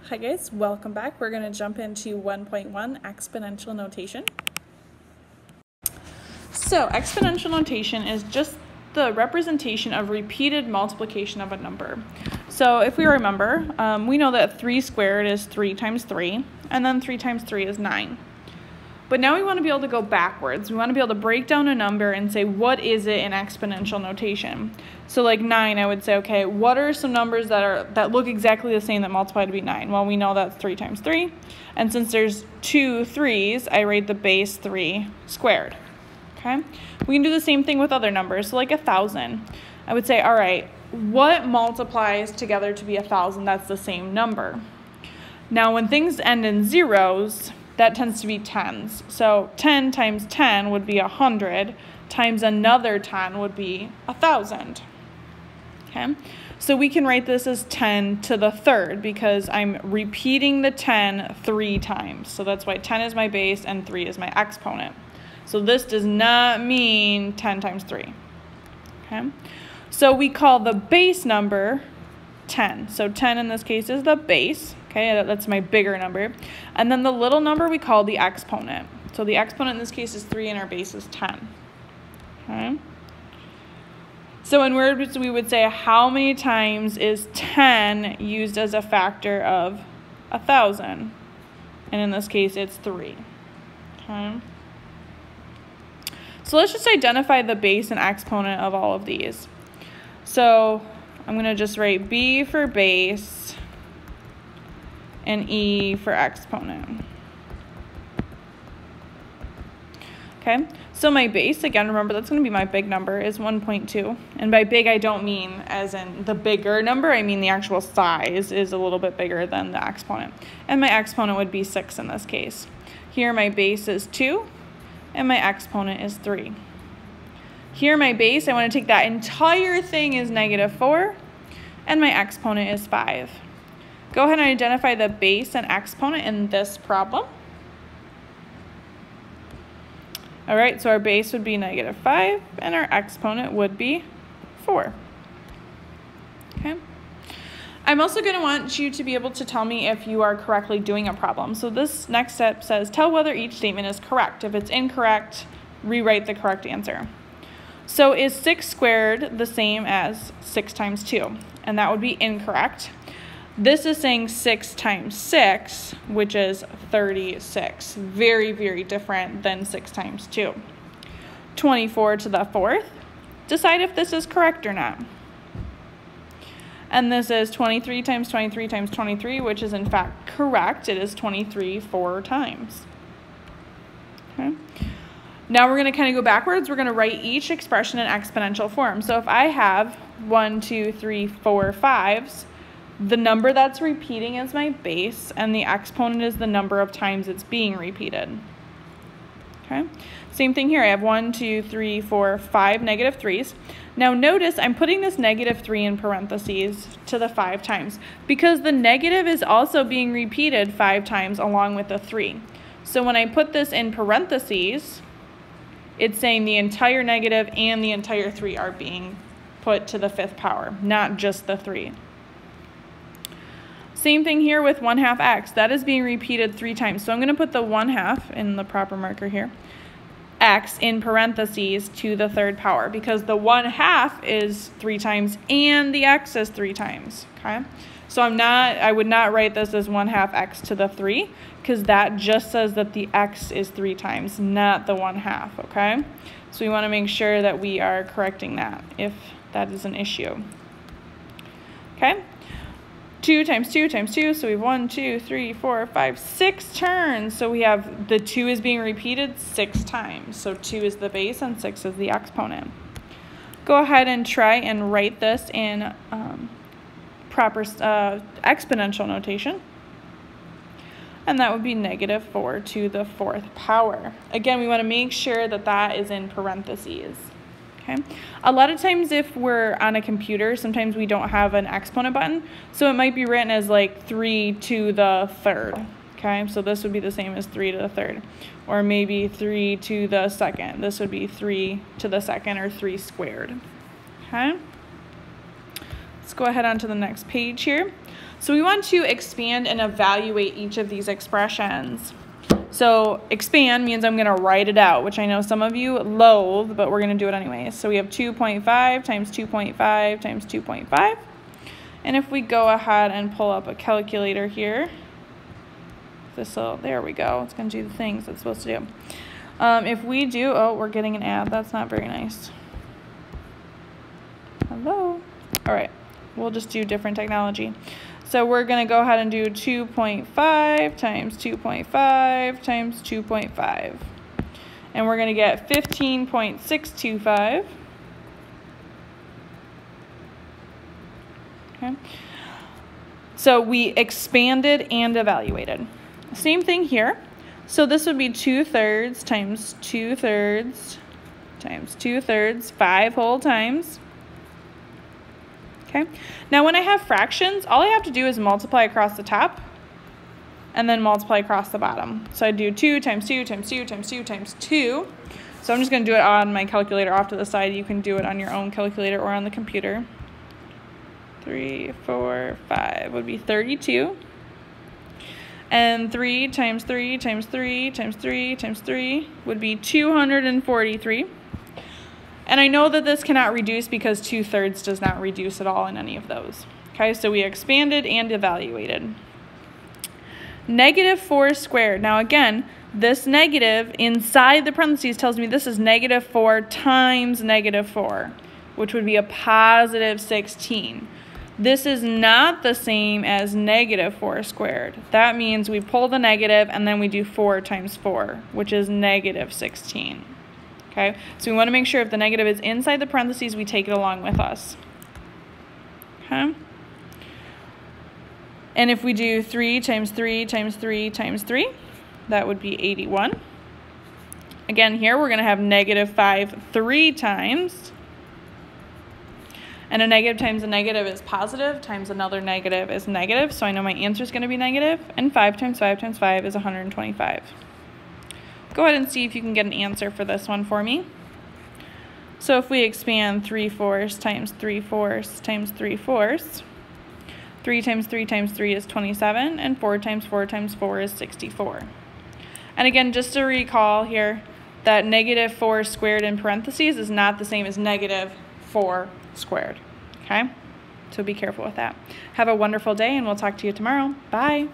Hi guys, welcome back. We're going to jump into 1.1 exponential notation. So exponential notation is just the representation of repeated multiplication of a number. So if we remember, we know that 3 squared is 3 times 3, and then 3 times 3 is 9. But now we want to be able to go backwards. We want to be able to break down a number and say, what is it in exponential notation? So like 9, I would say, okay, what are some numbers that look exactly the same that multiply to be 9? Well, we know that's 3 times 3. And since there's 2 3's, I write the base 3 squared. Okay? We can do the same thing with other numbers. So like 1,000. I would say, all right, what multiplies together to be 1,000 that's the same number? Now, when things end in zeros, that tends to be tens. So 10 times 10 would be 100, times another 10 would be 1,000. Okay? So we can write this as 10 to the third because I'm repeating the 10 3 times. So that's why 10 is my base and 3 is my exponent. So this does not mean 10 times 3. Okay? So we call the base number 10. So 10 in this case is the base. Okay, that's my bigger number. And then the little number we call the exponent. So the exponent in this case is 3 and our base is 10. Okay. So in words, we would say how many times is 10 used as a factor of 1,000? And in this case, it's 3. Okay. So let's just identify the base and exponent of all of these. So I'm going to just write B for base and E for exponent. Okay, so my base, again, remember that's going to be my big number, is 1.2. And by big, I don't mean as in the bigger number, I mean the actual size is a little bit bigger than the exponent. And my exponent would be 6 in this case. Here my base is 2, and my exponent is 3. Here my base, I want to take that entire thing as -4, and my exponent is 5. Go ahead and identify the base and exponent in this problem. All right, so our base would be -5, and our exponent would be 4. Okay. I'm also going to want you to be able to tell me if you are correctly doing a problem. So this next step says, tell whether each statement is correct. If it's incorrect, rewrite the correct answer. So is 6 squared the same as 6 times 2? And that would be incorrect. This is saying 6 times 6, which is 36. Very, very different than 6 times 2. 24 to the 4th. Decide if this is correct or not. And this is 23 times 23 times 23, which is in fact correct. It is 23 4 times. Okay. Now we're going to kind of go backwards. We're going to write each expression in exponential form. So if I have 1, 2, 3, 4, 5s, the number that's repeating is my base, and the exponent is the number of times it's being repeated. Okay. Same thing here. I have 1, 2, 3, 4, 5 -3's. Now notice I'm putting this -3 in parentheses to the 5 times because the negative is also being repeated 5 times along with the 3. So when I put this in parentheses, it's saying the entire negative and the entire 3 are being put to the 5th power, not just the 3. Same thing here with 1/2 x. That is being repeated 3 times. So I'm going to put the 1/2 in the proper marker here, x in parentheses to the 3rd power because the 1/2 is 3 times and the x is 3 times. Okay, so I would not write this as 1/2 x to the 3 because that just says that the x is 3 times, not the 1/2. Okay, so we want to make sure that we are correcting that if that is an issue. Okay. 2 times 2 times 2, so we have 1, 2, 3, 4, 5, 6 turns. So we have the 2 is being repeated 6 times. So 2 is the base and 6 is the exponent. Go ahead and try and write this in proper exponential notation. And that would be -4 to the 4th power. Again, we want to make sure that that is in parentheses. Okay. A lot of times if we're on a computer, sometimes we don't have an exponent button. So it might be written as like 3 to the 3rd. Okay, so this would be the same as 3 to the 3rd. Or maybe 3 to the 2nd. This would be 3 to the 2nd or 3 squared. Okay. Let's go ahead onto the next page here. So we want to expand and evaluate each of these expressions. So expand means I'm going to write it out, which I know some of you loathe, but we're going to do it anyways. So we have 2.5 times 2.5 times 2.5. And if we go ahead and pull up a calculator here, there we go. It's going to do the things it's supposed to do. If we do, oh, we're getting an ad. That's not very nice. Hello. All right. We'll just do different technology. So we're going to go ahead and do 2.5 times 2.5 times 2.5. And we're going to get 15.625. Okay. So we expanded and evaluated. Same thing here. So this would be 2/3 times 2/3 times 2/3, 5 whole times. Okay. Now when I have fractions, all I have to do is multiply across the top and then multiply across the bottom. So I do 2 times 2 times 2 times 2 times 2. So I'm just going to do it on my calculator off to the side. You can do it on your own calculator or on the computer. 3, 4, 5 would be 32. And 3 times 3 times 3 times 3 times 3 would be 243. And I know that this cannot reduce because 2/3 does not reduce at all in any of those. Okay, so we expanded and evaluated. -4 squared. Now again, this negative inside the parentheses tells me this is -4 times -4, which would be a positive 16. This is not the same as -4 squared. That means we pull the negative and then we do 4 times 4, which is -16. Okay, so we want to make sure if the negative is inside the parentheses, we take it along with us. Okay. And if we do 3 times 3 times 3 times 3, that would be 81. Again, here we're going to have -5 3 times. And a negative times a negative is positive, times another negative is negative. So I know my answer is going to be negative. And 5 times 5 times 5 is 125. Go ahead and see if you can get an answer for this one for me. So if we expand 3/4 times 3/4 times 3/4, 3 times 3 times 3 is 27, and 4 times 4 times 4 is 64. And again, just to recall here, that -4 squared in parentheses is not the same as -4 squared. Okay? So be careful with that. Have a wonderful day, and we'll talk to you tomorrow. Bye.